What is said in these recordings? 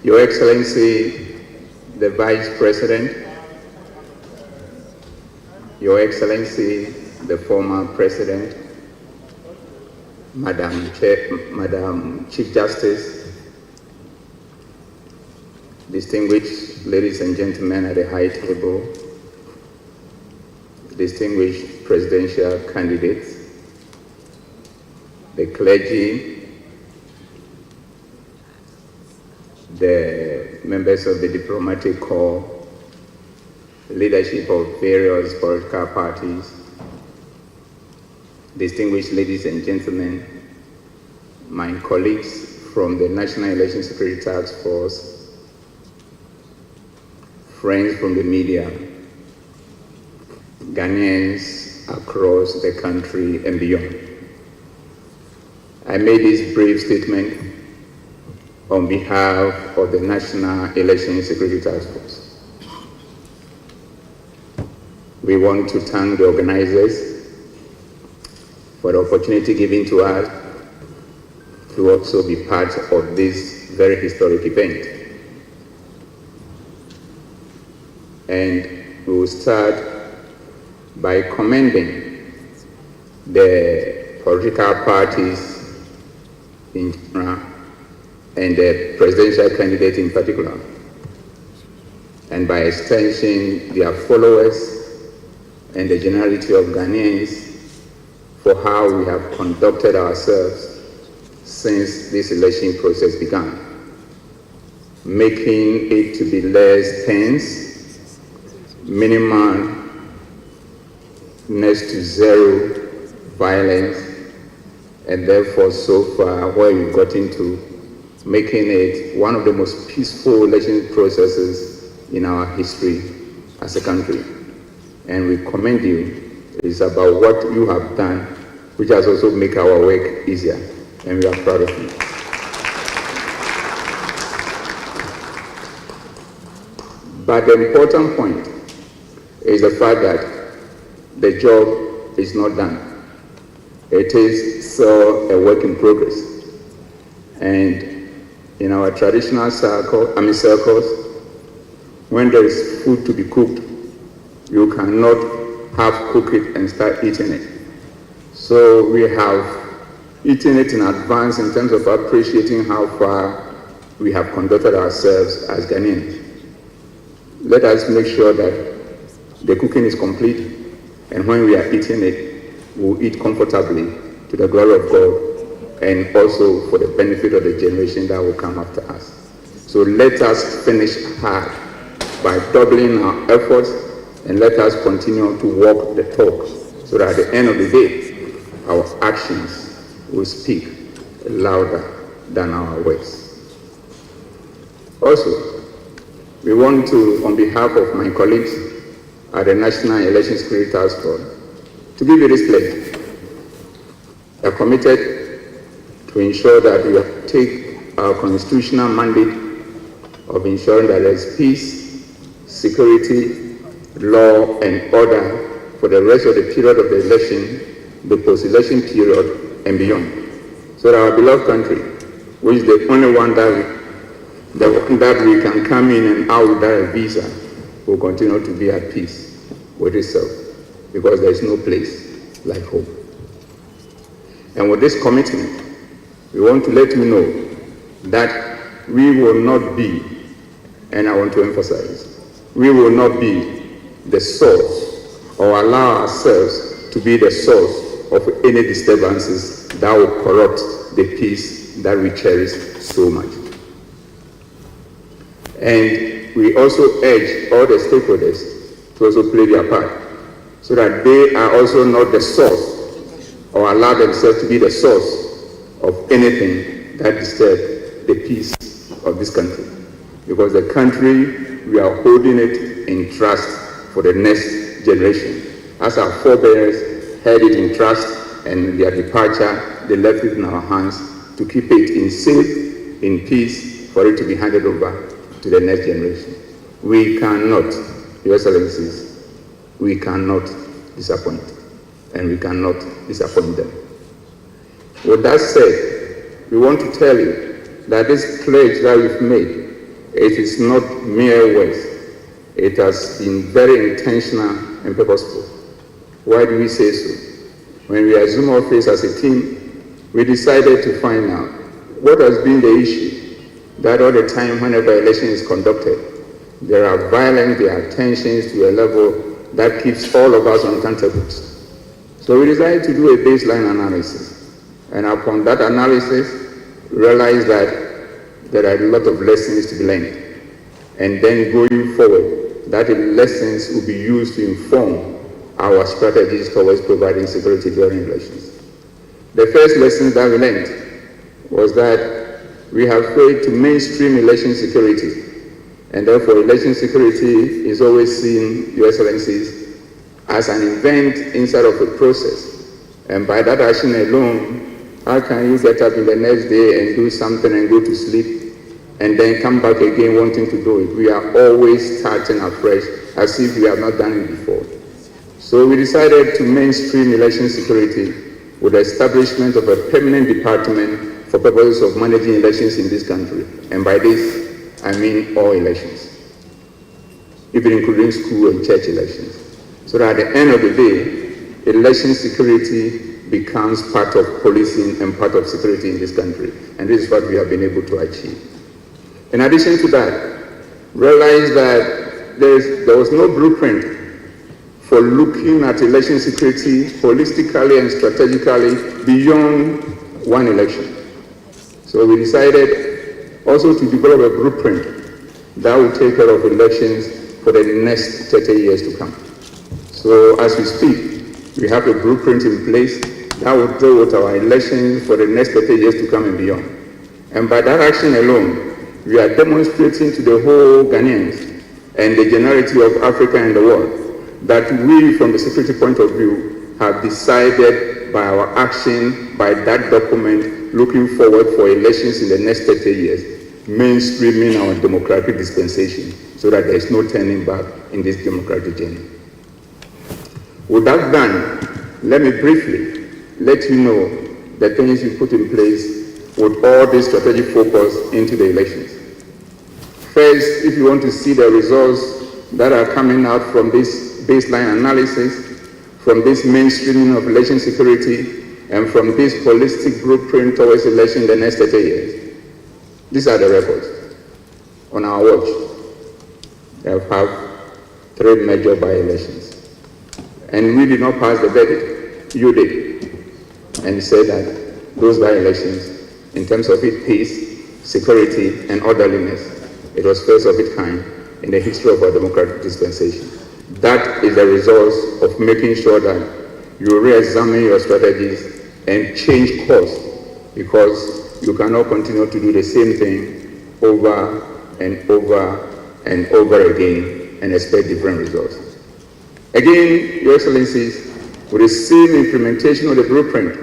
Your Excellency, the Vice President, Your Excellency, the former President, Madam Chief Justice, distinguished ladies and gentlemen at the high table, distinguished presidential candidates, the clergy, the members of the diplomatic corps, leadership of various political parties, distinguished ladies and gentlemen, my colleagues from the National Election Security Task Force, friends from the media, Ghanaians across the country and beyond. I made this brief statement on behalf of the National Election Security Task Force. We want to thank the organizers for the opportunity given to us to also be part of this very historic event. And we will start by commending the political parties in general and the presidential candidate in particular, and by extension their followers and the generality of Ghanaians for how we have conducted ourselves since this election process began, making it to be less tense, minimal, next to zero violence, and therefore so far where we've gotten to, making it one of the most peaceful election processes in our history as a country. And we commend you. It's about what you have done, which has also made our work easier, and we are proud of you. But the important point is the fact that the job is not done. It is still a work in progress. And in our traditional circles, when there is food to be cooked, you cannot half cook it and start eating it. So we have eaten it in advance in terms of appreciating how far we have conducted ourselves as Ghanaians. Let us make sure that the cooking is complete, and when we are eating it, we'll eat comfortably to the glory of God and also for the benefit of the generation that will come after us. So let us finish hard by doubling our efforts, and let us continue to walk the talk so that at the end of the day, our actions will speak louder than our words. Also, we want to, on behalf of my colleagues at the National Election Security Task Force, to give you this pledge. We are committed to ensure that we take our constitutional mandate of ensuring that there is peace, security, law, and order for the rest of the period of the election, the post-election period, and beyond. So that our beloved country, which is the only one that we can come in and out without a visa, will continue to be at peace with itself, because there is no place like home. And with this commitment, we want to let you know that we will not be, and I want to emphasize, we will not be the source or allow ourselves to be the source of any disturbances that will corrupt the peace that we cherish so much. And we also urge all the stakeholders to also play their part, so that they are also not the source or allow themselves to be the source of anything that disturbs the peace of this country. Because the country, we are holding it in trust for the next generation. As our forebears held it in trust, and their departure, they left it in our hands to keep it in safe, in peace, for it to be handed over to the next generation. We cannot, Your Excellencies, we cannot disappoint, and we cannot disappoint them. With that said, we want to tell you that this pledge that we've made It is not mere words. It has been very intentional and purposeful. Why do we say so? When we assumed office as a team, we decided to find out what has been the issue that all the time whenever election is conducted, there are violence, there are tensions to a level that keeps all of us on counterparts. So we decided to do a baseline analysis. And upon that analysis, realized that there are a lot of lessons to be learned. And then going forward, that lessons will be used to inform our strategies towards providing security during elections. The first lesson that we learned was that we have failed to mainstream election security. And therefore, election security is always seen, Your Excellencies, as an event inside of a process. And by that action alone, how can you get up in the next day and do something and go to sleep and then come back again wanting to do it? We are always starting afresh as if we have not done it before. So we decided to mainstream election security with the establishment of a permanent department for purposes of managing elections in this country. And by this, I mean all elections, even including school and church elections. So that at the end of the day, election security becomes part of policing and part of security in this country. And this is what we have been able to achieve. In addition to that, realize that there was no blueprint for looking at election security holistically and strategically beyond one election. So we decided also to develop a blueprint that will take care of elections for the next 30 years to come. So as we speak, we have a blueprint in place that will deal with our elections for the next 30 years to come and beyond. And by that action alone, we are demonstrating to the whole Ghanaians and the generality of Africa and the world that we, from the security point of view, have decided by our action, by that document, looking forward for elections in the next 30 years, mainstreaming our democratic dispensation so that there is no turning back in this democratic journey. With that done, let me briefly let you know the things we put in place with all this strategic focus into the elections. First, if you want to see the results that are coming out from this baseline analysis, from this mainstreaming of election security, and from this holistic blueprint towards election in the next 30 years, these are the records. On our watch, we have had 3 major by-elections. And we did not pass the verdict, you did. And said that those by-elections, in terms of its peace, security, and orderliness, it was first of its kind in the history of our democratic dispensation. That is the result of making sure that you re-examine your strategies and change course, because you cannot continue to do the same thing over and over and over again and expect different results. Again, Your Excellencies, with the same implementation of the blueprint,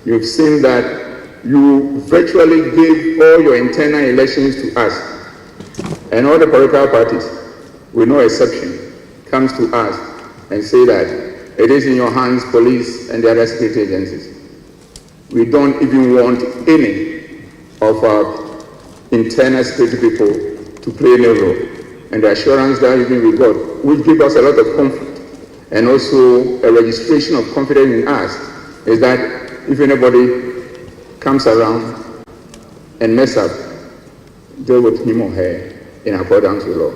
you've seen that you virtually gave all your internal elections to us. And all the political parties, with no exception, comes to us and say that it is in your hands, police and the other security agencies. We don't even want any of our internal security people to play any role. And the assurance that even we got will give us a lot of comfort. And also a registration of confidence in us is that if anybody comes around and mess up, deal with him or her in accordance with law.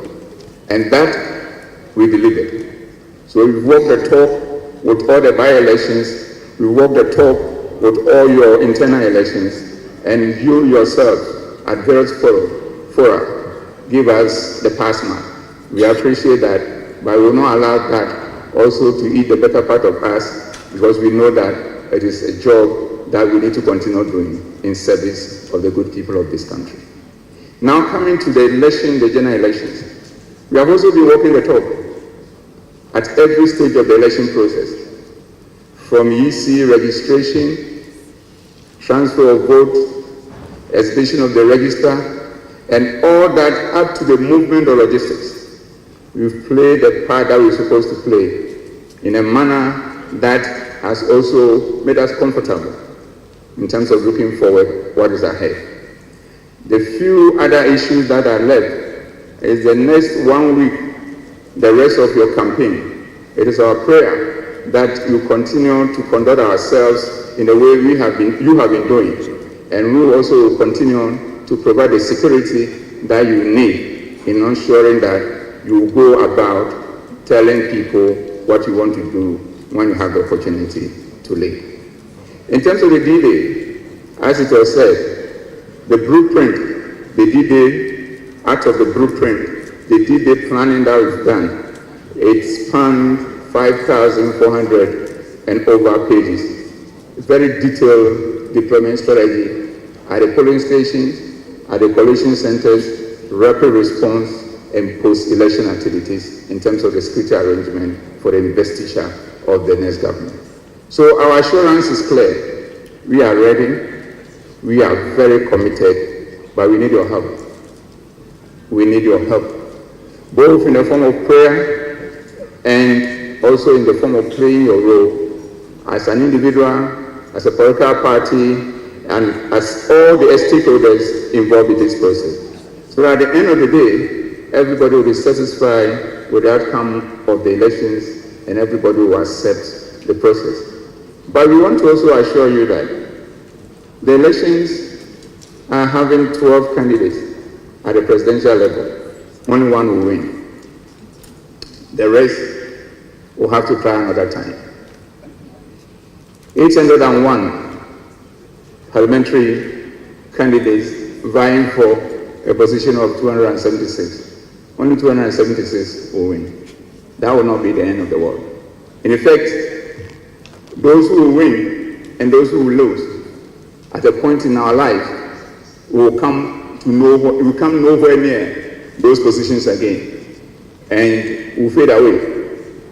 And that we delivered. So we've walked the talk with all the by-elections, we walked the talk with all your internal elections, and you yourself at various fora give us the pass mark. We appreciate that, but we will not allow that also to eat the better part of us, because we know that it is a job that we need to continue doing in service of the good people of this country. Now coming to the election, the general elections, we have also been walking the talk at every stage of the election process, from EC registration, transfer of vote, exhibition of the register, and all that up to the movement of logistics. We've played the part that we're supposed to play in a manner that has also made us comfortable in terms of looking forward what is ahead. The few other issues that are left is the next 1 week, the rest of your campaign. It is our prayer that you continue to conduct ourselves in the way you have been doing, and we will also continue to provide the security that you need in ensuring that you go about telling people what you want to do when you have the opportunity to lead. In terms of the D-Day, as it was said, the blueprint, the D-Day, out of the blueprint, the D-Day planning that we've done, it spanned 5,400 and over pages. It's very detailed deployment strategy at the polling stations, at the collation centers, rapid response, and post-election activities in terms of the security arrangement for the investiture of the next government. So our assurance is clear. We are ready. We are very committed, but we need your help. We need your help, both in the form of prayer and also in the form of playing your role as an individual, as a political party, and as all the stakeholders involved in this process. So at the end of the day, everybody will be satisfied with the outcome of the elections and everybody will accept the process. But we want to also assure you that the elections are having 12 candidates at the presidential level. Only one will win. The rest will have to try another time. 801 parliamentary candidates vying for a position of 276. Only 276 will win. That will not be the end of the world. In effect, those who will win and those who will lose at a point in our life will come nowhere near those positions again and will fade away.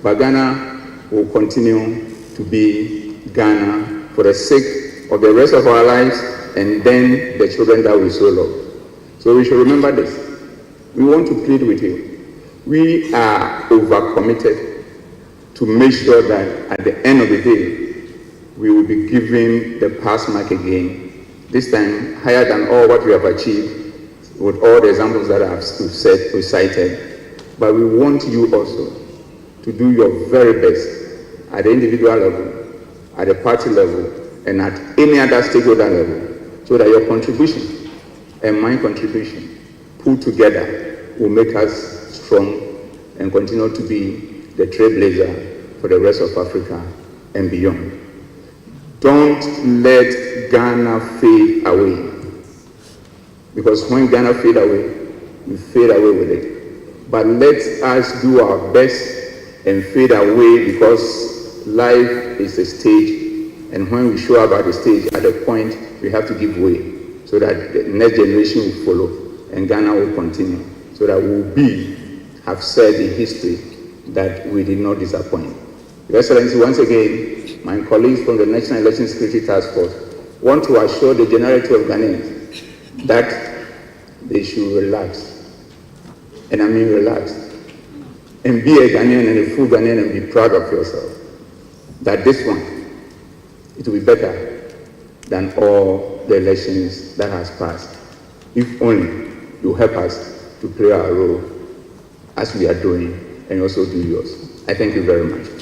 But Ghana will continue to be Ghana for the sake of the rest of our lives and then the children that we so love. So we should remember this. We want to plead with you. We are overcommitted to make sure that at the end of the day, we will be giving the pass mark again, this time higher than all what we have achieved with all the examples that I have cited. But we want you also to do your very best at the individual level, at the party level, and at any other stakeholder level, so that your contribution and my contribution put together will make us strong and continue to be the trailblazer for the rest of Africa and beyond. Don't let Ghana fade away. Because when Ghana fade away, we fade away with it. But let us do our best and fade away, because life is a stage, and when we show up at the stage, at a point, we have to give way so that the next generation will follow and Ghana will continue, so that we have said in history that we did not disappoint. Your Excellency, once again, my colleagues from the National Election Security Task Force want to assure the generality of Ghanaians that they should relax, and I mean relax, and be a Ghanaian and a full Ghanaian and be proud of yourself. That this one, it will be better than all the elections that has passed, if only you help us to play our role as we are doing and also do yours. I thank you very much.